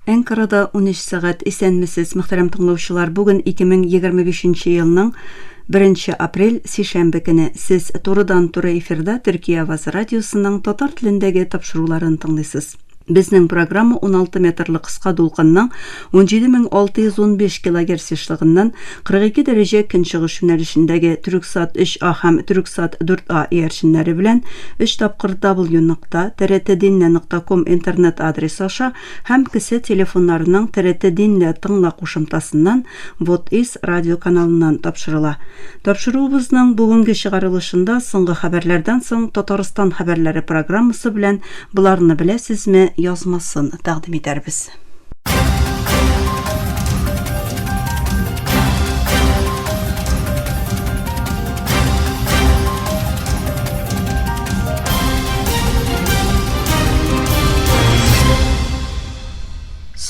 Анкарада 13 сәгать исәнмесез, мөхтәрәм тыңлаучылар. Бүген 2025 елның 1 апрель сишәмбе көне. Сез турыдан-туры эфирда Төркия Авазы радиосының татар телендәге тапшыруларын тыңлыйсыз. Безнең программа 16 метрлы кыска дулкынның 17615 кГц яшьлыгыннан 42 дәрәҗә көнчыгыш юнәлешендәге Түрксат 3А һәм Түрксат 4А иярченнәре белән 3 тапкыр www.trtdinle.com интернет адресы аша һәм кесе телефоннарының TRT Dinle тыңла кушымтасыннан WOTIS радио каналыннан тапшырыла. Тапшыруыбызның бүгенге чыгарылышында соңгы хәбәрләрдән соң Татарстан хәбәрләре программасы белән буларны беләсезме язмасын тәкъдим итәрбез.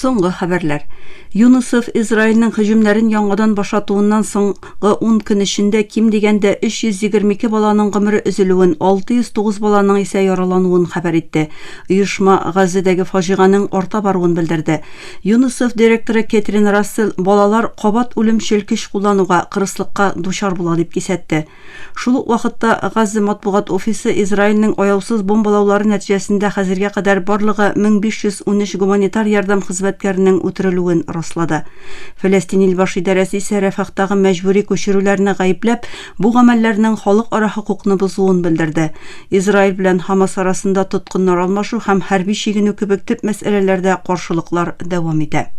Соңгы хәбәрләр. Юнусов Израильнең һөҗүмнәрен яңадан башатуыннан соңгы 10 көн эчендә ким дигәндә 322 баланың гомере өзелүен, 609 баланың исә яралануын хәбәр итте. Оешма Газадагы фаҗиганың арта баруын белдерде. Юнусов директоры Кэтрин Рассел балалар кабат үлемчел көч куллануга, кырыслыкка дучар була дип кисәтте. Шул ук вакытта Газа матбугат офисы Израильнең аяусыз бомбалаулары нәтиҗәсендә хәзергә кадәр барлыгы 1513 гуманитар ярдәм хезмәткәренең үтерелүен раслады. Фәләстин илбаш идарәсе исә Рафахтагы мәҗбүри күчерүләрне гаепләп, бу гамәлләрнең халыкара хокукны бузуын белдерде. Израиль белән Хамас арасында тоткыннар алмашу һәм хәрби чигенү кебек төп мәсьәләләрдә каршылыклар дәвам итә.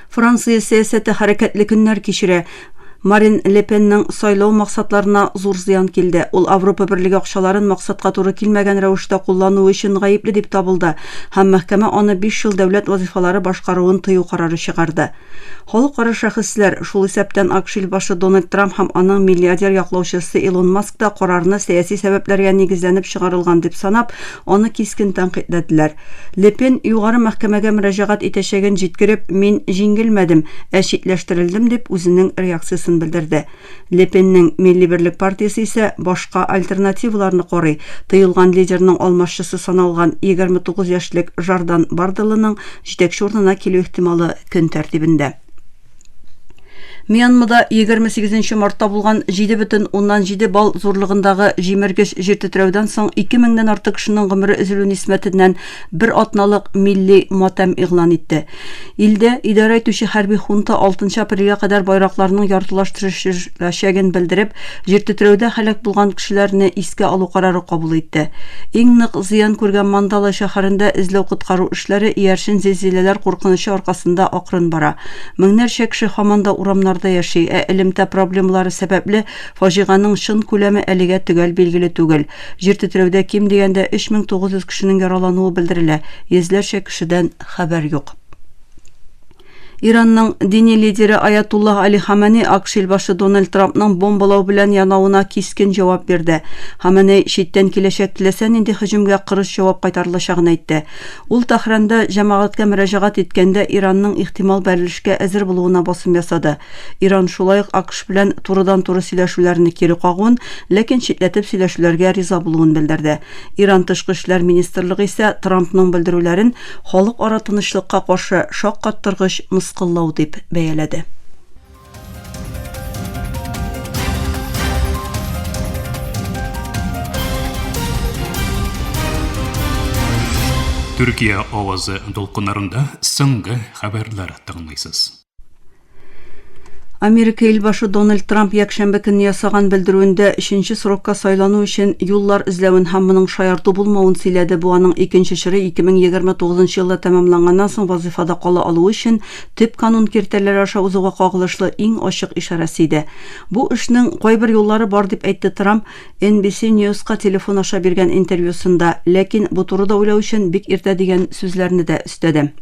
Франция сәясәте хәрәкәтле көннәр кичерә. Марин Ле Пенның сайлау максатларына зур зыян килде. Ул Европа Берлеге акчаларын максатка туры килмәгән рәвештә куллануы өчен гаепле дип табылды һәм мәхкәмә аны 5 ел дәүләт вазифалары башкаруын тыю карары чыгарды. Халыкара шәхесләр, шул исәптән АКШ илбашы Дональд Трамп һәм аның миллиардер яклаучысы Илон Маск та карарны сәяси сәбәпләргә нигезләнеп чыгарылган дип санап, аны кискен тәнкыйтьләделәр. Ле Пен югары мәхкәмәгә мөрәҗәгать итәчәген җиткереп, мин җиңелмәдем, ә читләштерелдем дип үзенең реакциясын белдерде. Ле Пенның Милли берлек партиясе исә башка альтернативаларны карый. Тыелган лидерның алмашчысы саналган 29 яшьлек Жардан Бардалының җитәкче урынына килү ихтималы көн тәртибендә. Мьянмада 28 мартта булган 7,7 балл зурлыгындагы җимергеч җир тетрәүдән соң 2000дән артык кешенең гомере өзелү нисбәтеннән бер атналык милли матәм игълан итте. Илдә идарә итүче хәрби хунта 6 апрельгә кадәр байракларның яртылаштырылачагын белдереп, җир тетрәүдә һәлак булган кешеләрне искә алу карары кабул итте. Иң нык зыян күргән Мандала шәһәрендә эзләү-коткару эшләре иярчен зилзиләләр куркынычы аркасында акрын бара. Меңнәрчә кеше һаман да урамнарда яши, элемтә проблемалары сәбәпле фаҗиганың чын күләме әлегә төгәл билгеле түгел. Җир тетрәүдә ким дигәндә 3900 кешенең яралануы белдерелә. Йөзләрчә кешедән хәбәр юк. Иранның дини лидеры Аятуллах Али Хамани АКШ илбашы Дональд Трампның бомбалау белән янауына кискен җавап бирде. Хамани читтән киләчәк теләсә нинди һөҗүмгә кырыс җавап кайтарылачагын әйтте. Ул Тәһранда җәмәгатькә мөрәҗәгать иткәндә Иранның ихтимал бәрелешкә әзер булуына басым ясады. Иран шулай ук АКШ белән турыдан-туры сөйләшүләрне кире кагуын, ләкин читләтеп сөйләшүләргә риза булуын белдерде. Иран тышкы эшләр министрлыгы исә Трампның белдерүләрен халыкара тынычлыкка каршы шаккаттыргыч мыскыллау дип бәяләде. Төркия авазы дулкыннарында соңгы хәбәрләр тыңлыйсыз. Америка илбашы Дональд Трамп якшәмбе көнне ясаган белдерүендә 3нче срокка сайлану өчен юллар эзләвен һәм моның шаярту булмавын сөйләде. Бу аның икенче чоры 2029 елда тәмамланганнан соң вазифада кала алу өчен төп канун кертәләре аша узуга кагылышлы иң ачык ишарәсе иде. Бу эшнең кайбер юллары бар дип әйтте Трамп NBC News'ка телефон аша биргән интервьюсында, ләкин бу турыда уйлау өчен бик иртә дигән сүзләрне дә өстәде.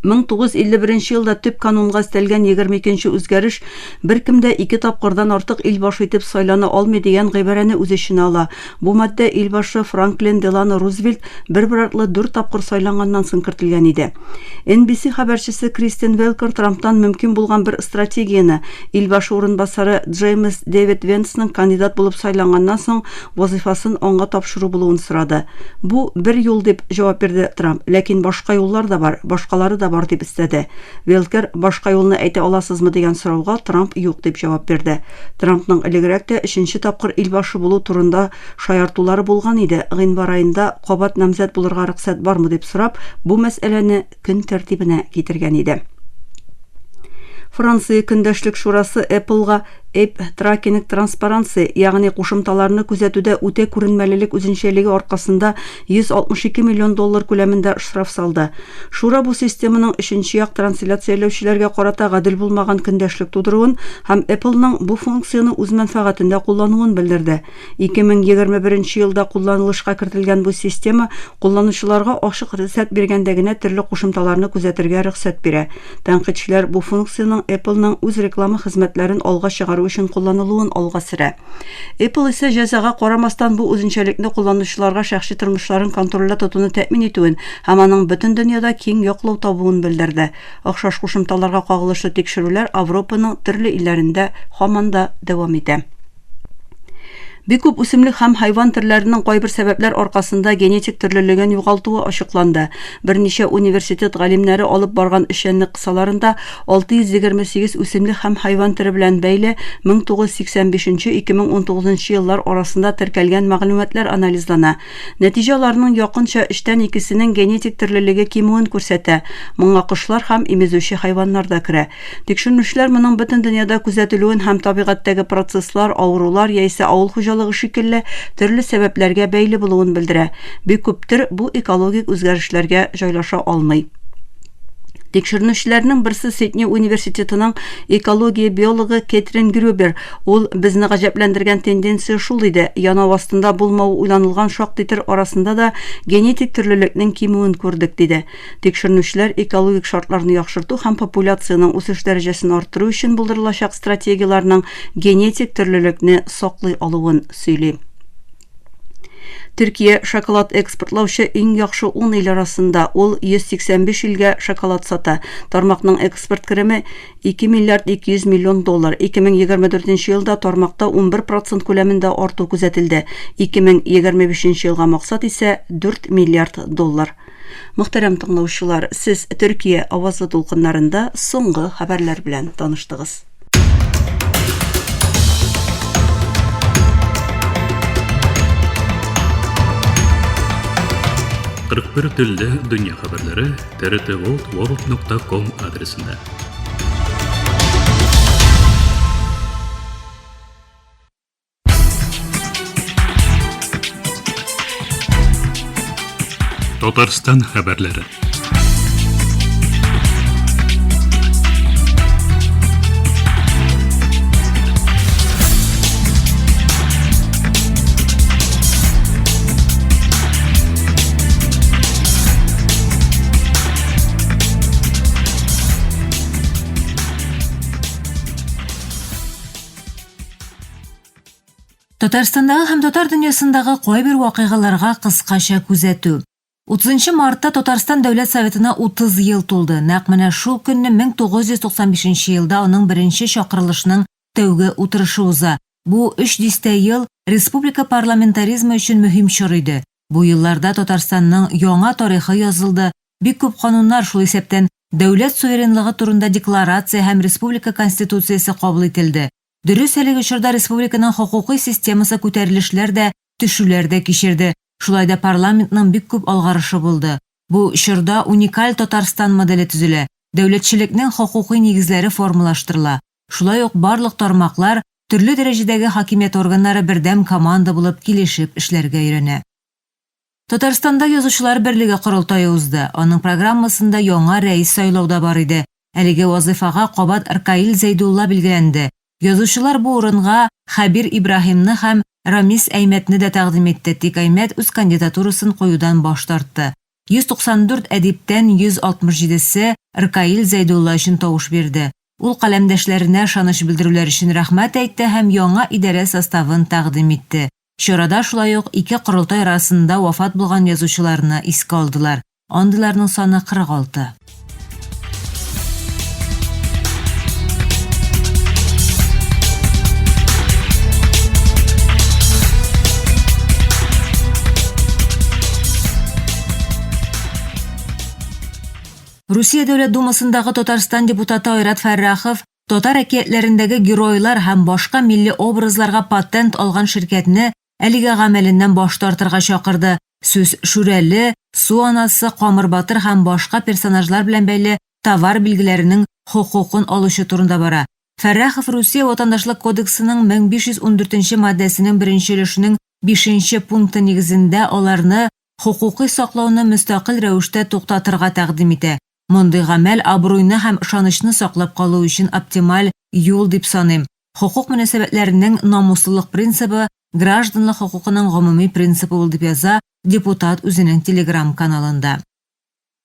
1951 елда төп канунга өстәлгән 22-нче үзгәреш беркемдә 2 тапкырдан артык илбашы итеп сайлана алмый дигән гыйбарәне үз эченә ала. Бу матдә илбашы Франклин Делано Рузвельт бер артлы 4 тапкыр сайланганнан соң кертелгән иде. NBC хәбәрчесе Кристин Велкер Трамптан мөмкин булган бер стратегияне илбашы урынбасары Джеймс Дэвид Венсның кандидат булып сайланганнан соң вазифасын аңа тапшыру булуын сорады. Бу бер юл дип җавап бирде Трамп, ләкин башка юллар да бар, башкалары да бар дип истәде. Велкер башка юлны әйтә аласызмы дигән сорауга Трамп юк дип җавап бирде. Трампның элегрәк тә 3нче тапкыр илбашы булу турында шаяртулары булган иде. Гыйнвар аенда кабат намзәт булырга рөхсәт бармы дип сорап, бу мәсьәләне көн тәртибенә китергән иде. Франция көндәшлек шурасы Apple-га App Tracking Transparency, ягъни кушымталарны күзәтүдә үтә күренмәлелек үзенчәлеге аркасында $162 миллион күләмендә штраф салды. Шура бу системаның 3нче як трансляцияләүчеләргә карата гадел булмаган көндәшлек тудыруын һәм Apple-ның бу функцияны үз мәнфәгатендә куллануын белдерде. 2021 елда кулланылышка кертелгән бу система кулланучыларга ачык рөхсәт биргәндә генә төрле кушымталарны күзәтергә рөхсәт бирә. Тәнкыйтьчеләр бу функцияның Apple-ның үз реклама хезмәтләрен алга чыгару өчен кулланылуын алга сөрә. Apple исә җәзага карамастан бу үзенчәлекне кулланучыларга шәхси тормышларын контрольдә тотуны тәэмин итүен һәм аның бөтен дөньяда киң яклау табуын белдерде. Охшаш кушымталарга кагылышлы тикшерүләр Европаның төрле илләрендә һаман да дәвам итә. Бик күп үсемлек һәм хайван төрләренең кайбер сәбәпләр аркасында генетик төрлелеген югалтуы ачыкланды. Берничә университет галимнәре алып барган эшчәнлек кысаларында 628 үсемлек һәм хайван төре белән бәйле 1985-2019 еллар арасында теркәлгән мәгълүматлар анализлана. Нәтиҗәләрнең якынча 3-2сенең генетик төрлелеге кимүен күрсәтә. Моңа кошлар һәм имезүче хайваннар да керә. Тикшерүчеләр моның бөтен дөньяда күзәтелүен һәм табигатьтәге процесслар, авырулар яисә авыл шикелле төрле сәбәпләргә бәйле булуын белдерә. Бик күптер бу экологик үзгәрешләргә җайлаша алмый. Тикшерүчеләрнең берсе Сидней университетының экология биологы Кэтрин Грюбер. Ул безне гаҗәпләндергән тенденция шул иде. Янау астында булмау уйланылган шактый төр арасында да генетик төрлелекнең кимүен күрдек диде. Тикшерүчеләр экологик шартларны яхшырту һәм популяцияның үсеш дәрәҗәсен арттыру өчен булдырылачак стратегияларның генетик төрлелекне саклый алуын сөйли. Төркия шоколад экспортлаучы иң яхшы 10 ил арасында. Ул 185 илгә шоколад сата. Тармакның экспорт кереме $2 миллиард 200 миллион. 2024 елда тармакта 11% күләмендә арту күзәтелде. 2025 елга максат исә $4 миллиард. Мөхтәрәм тыңлаучылар, сез Төркия авазлы тулкыннарында соңгы хәбәрләр белән таныштыгыз. 41 телдә дөнья хәбәрләре trtworld.com адресында. Татарстан хәбәрләре. Татарстандагы һәм татар дөньясындагы кайбер вакыйгаларга кыскача күзәтү. 30 мартта Татарстан Дәүләт Советына 30 ел тулды. Нәкъ менә шул көнне 1995 елда аның беренче чакырылышының тәүге утырышы уза. Бу 300 ел республика парламентаризмы өчен мөһим чор иде. Бу елларда Татарстанның яңа тарихы язылды. Бик күп кануннар шул исәптән дәүләт суверенлыгы турында декларация һәм республика конституциясе кабул ителде. Дөрес, әлеге чорда республиканың хокукый системасы күтәрелешләр дә, төшүләр дә кичерде. Шулай да парламентның бик күп алгарышы булды. Бу чорда уникаль Татарстан моделе төзелә. Дәүләтчелекнең хокукый нигезләре формалаштырыла. Шулай ук барлык тармаклар, төрле дәрәҗәдәге хакимият органнары бердәм команда булып килешеп эшләргә өйрәнә. Татарстанда язучылар берлеге корылтайы узды. Аның программасында яңа рәис сайлауда бар иде. Әлеге вазифага Кабат Аркаил Зәйдулла билгеләнде. Язучылар бу урынга Хабир Ибраһимны һәм Рамис Әймәтне дә тәкъдим итте. Тик Әймәт үз кандидатурасын куюдан баш тартты. 194 әдиптән 167-се Ркаил Зәйдулла өчен тавыш бирде. Ул каләмдәшләренә шаныш белдерүләр өчен рәхмәт әйтте һәм яңа идарә составын тәкъдим итте. Чарада шулай ук 2 корылтай арасында вафат булган язучыларны искә алдылар. Андыйларның саны 46. Русия Дәүләт Думасындагы Татарстан депутаты Айрат Фәррахов татар әкиятләрендәге геройлар һәм башка милли образларга патент алган ширкәтне әлегә гамәленнән баш тартырга чакырды. Сүз Шүрәле, Су анасы, Камыр Батыр һәм башка персонажлар белән бәйле товар билгеләренең хокукын алучы турында бара. Фәррахов Русия Ватандашлык кодексының 1514 маддәсенең 1-нче өлешенең 5-нче пункты нигезендә аларны хокукый саклауны мөстәкыйль рәвештә туктатырга тәкъдим итә. Мондый гамәл абруйны һәм ышанычны саклап калу өчен оптималь юл дип саныйм. Хокук мөнәсәбәтләренең намуслылык принцибы гражданлык хокукының гомуми принципы ул дип яза депутат үзенең Telegram каналында.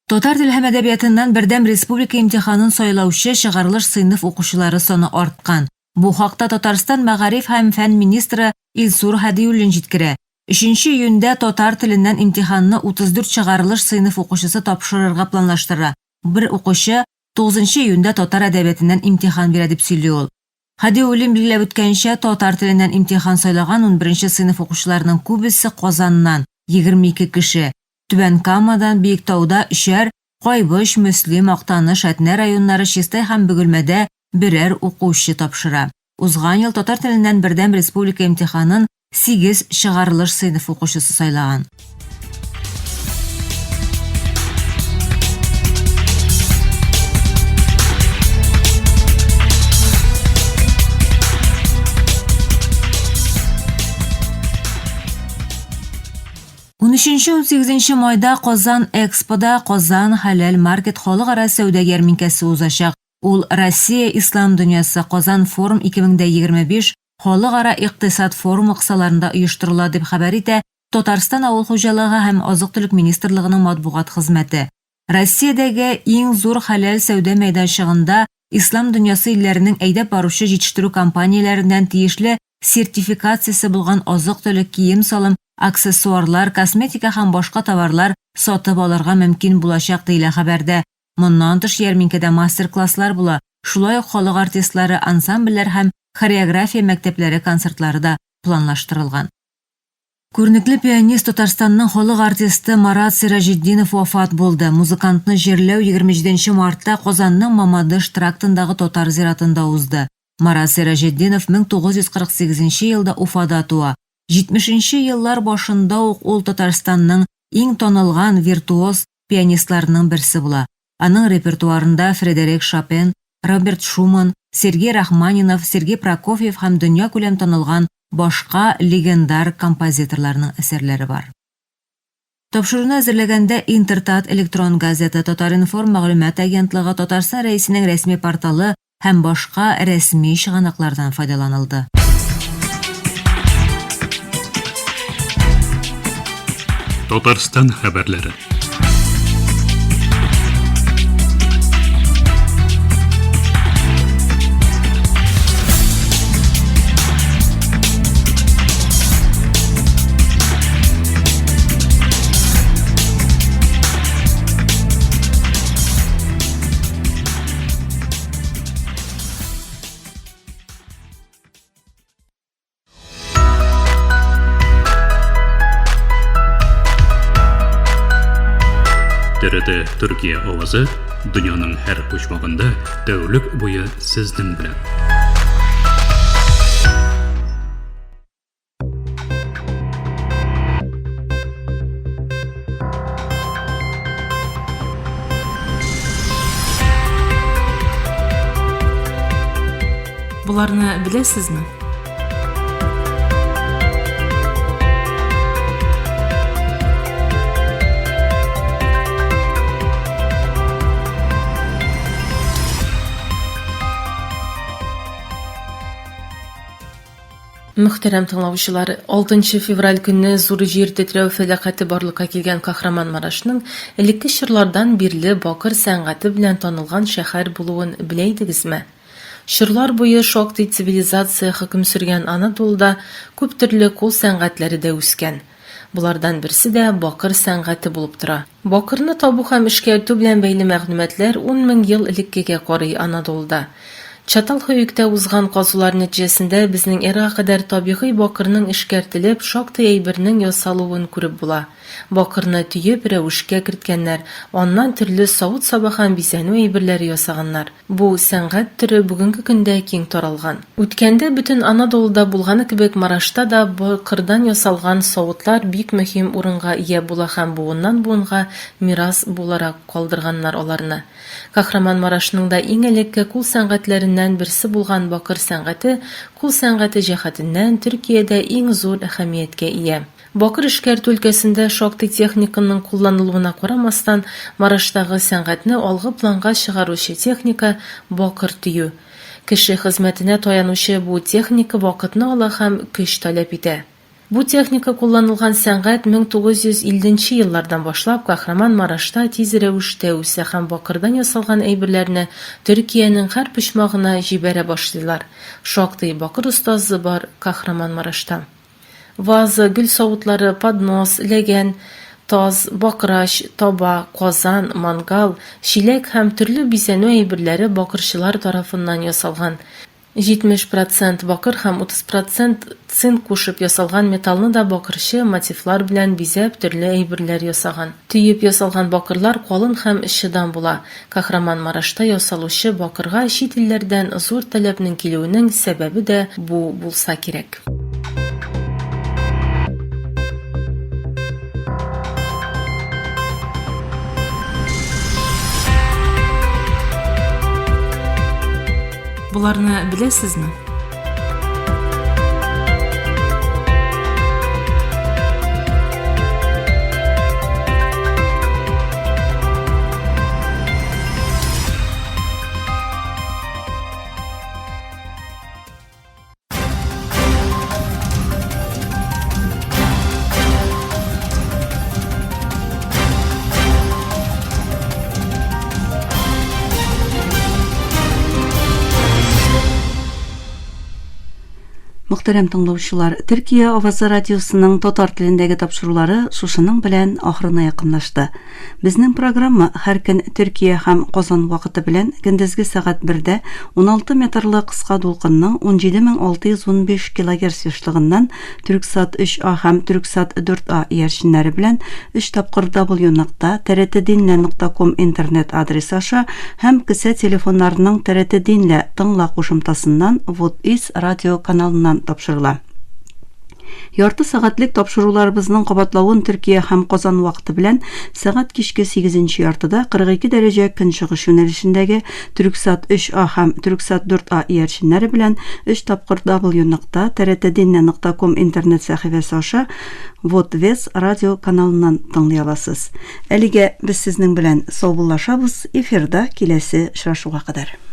Татар теле һәм әдәбиятыннан бердәм республика имтиханын сайлаучы чыгарылыш сыйныф укучылары саны арткан. Бу хакта Татарстан Мәгариф һәм фән министры Илсур Хәдиуллин җиткерә. 3 июньдә татар теленнән имтиханны 34 чыгарылыш сыйныф укучысы тапшырырга планлаштыра. Бер укучы 9 июньдә татар әдәбиятыннан имтихан бирә дип сөйли ул. Хәдиуллин билгеләп үткәнчә, татар теленнән имтихан сайлаган 11 сыйныф укучыларының күбесе Казаннан 22 кеше, Түбән Камадан, Биектауда 3-әр, Кайбыш, Мөслим, Актаныш, Әтнә районнары, Чистай һәм Бөгелмәдә берәр укучы тапшыра. Узган ел татар теленнән бердәм республика имтиханын 8 чыгарылыш сыйныф укучысы сайлаган. Унөченче 18 майда Казан Экспода Казан Халал Маркет халыкара сәүдә ярминкәсе узачак. Ул Россия Ислам дөньясы Казан форум 2025 халыкара икътисад форумы кысаларында оештырыла дип хәбәр итә Татарстан авыл хуҗалыгы һәм азык-төлек министрлыгының матбугат хезмәте. Россиядәге иң зур халал сәүдә мәйданчыгында Ислам дөньясы илләренең әйдәп баручы җитештерү компанияләреннән тиешле сертификациясе булган азык-төлек, кием-салым, аксессуарлар, косметика һәм башка товарлар сатып алырга мөмкин булачак диелә хәбәрдә. Моннан тыш ярминкәдә мастер-класслар була, шулай ук халык артистлары, ансамбльләр һәм хореография мәктәпләре концертлары да планлаштырылган. Күренекле пианист Татарстанның халык артисты Марат Сиражетдинов вафат булды. Музыкантны җирләү 27 мартта Казанның Мамадыш трактындагы татар зиратында узды. Марат Сиражетдинов 1948 елда Уфада туа. 70-нче еллар башында ук ул Татарстанның иң танылган виртуоз пианистларының берсе була. Аның репертуарында Фредерик Шопен, Роберт Шуман, Сергей Рахманинов, Сергей Прокофьев һәм дөнья күләм танылган башка легендар композиторларның әсәрләре бар. Тапшыруны әзерләгәндә Интертат электрон газета, Татар-информ мәгълүмат агентлыгы, Татарстан рәисенең рәсми порталы һәм башка рәсми чыганаклардан файдаланылды. Татарстан хәбәрләре. TRT Türkiye avazı dünyanın her bucağında tәүлек буе сезнең белән. Буларны беләсезме? Мөхтәрәм тыңлаучылар, 6 февраль көнне зур җир тетрәү фәлакәте барлыкка килгән Кахраманмарашның элекке чорлардан бирле бакыр сәнгате белән танылган шәһәр булуын белә идегезме? Чорлар буе шактый цивилизация хөкем сөргән Анадолуда күп төрле кул сәнгатьләре дә үскән. Булардан берсе дә бакыр сәнгате булып тора. Бакырны табу һәм эшкәртү белән бәйле мәгълүматлар 10 000 ел элеккегә карый Анадолуда. Чатал хөекдә узган казулар нәтиҗәсендә безнең эрага кадәр табигый бакырның эшкәртелеп, шактый әйбернең ясалуын күреп була. Бакырны төеп рәвешкә керткәннәр, аннан төрле савыт-саба һәм бизәнү әйберләре ясаганнар. Бу сәнгать төре бүгенге көндә киң таралган. Үткәндә бөтен Анадолуда булганы кебек Марашта да бакырдан ясалган савытлар бик мөһим урынга ия була һәм буыннан буынга мирас буларак калдырганнар аларны. Кахраманмарашның да иң элекке кул сәнгатьләреннән берсе булган бакыр сәнгате, кул сәнгате җәһәтеннән Төркиядә иң зур әһәмияткә ия. Бакыр эшкәртү өлкәсендә шактый техниканың кулланылуына карамастан, Мараштагы сәнгатьне алгы планга чыгаручы техника бакыр төю. Кеше хезмәтенә таянучы бу техника вакытны ала һәм көч таләп итә. Бу техника кулланылган сәнгать 1950 еллардан башлап Кахраманмарашта тиз рәвештә үсә һәм бакырдан ясалган әйберләрне Төркиянең һәр почмагына җибәрә башлыйлар. Шактый бакыр остазы бар Кахраманмарашта. Ваза, гөл савытлары, поднос, ләгән, таз, бакрач, таба, казан, мангал, чиләк һәм төрле бизәнү әйберләре бакырчылар тарафыннан ясалган. 70% бакыр һәм 30% цинк кушып ясалган металлны да бакырчы мотивлар белән бизәп төрле әйберләр ясаган. Төеп ясалган бакырлар калын һәм чыдам була. Кахраманмарашта ясалучы бакырга чит илләрдән зур таләпнең килүенең сәбәбе дә бу булса кирәк. Буларны беләсезме? Мөхтәрәм тыңлаучылар, Төркия Авазы радиосының татар телендәге тапшырулары шушының белән ахырына якынлашты. Безнең программа һәр көн Төркия һәм Казан вакыты белән көндезге сәгать 1дә 16 метрлы кыска дулкынның 17615 кГц яшьлыгыннан Төрксат 3А һәм Төрксат 4А иярченнәре белән 3 тапкыр www.trdinla.com интернет адресы аша һәм кесә телефоннарының TRT Dinla тыңла кушымтасыннан Вот-Ис радио каналыннан тапшырыла. Ярты сәгатьлек тапшыруларыбызның кабатлавын Төркия һәм Казан вакыты белән сәгать кичке 8 яртыда 42 дәрәҗә көнчыгыш юнәлешендәге Төрксат 3А һәм Төрксат 4А иярченнәре белән 3 тапкыр www.trdinla.com интернет сәхифәсе аша Вот-Вес радио каналыннан тыңлый аласыз. Әлегә без сезнең белән саубуллашабыз. Эфирда киләсе очрашуга кадәр.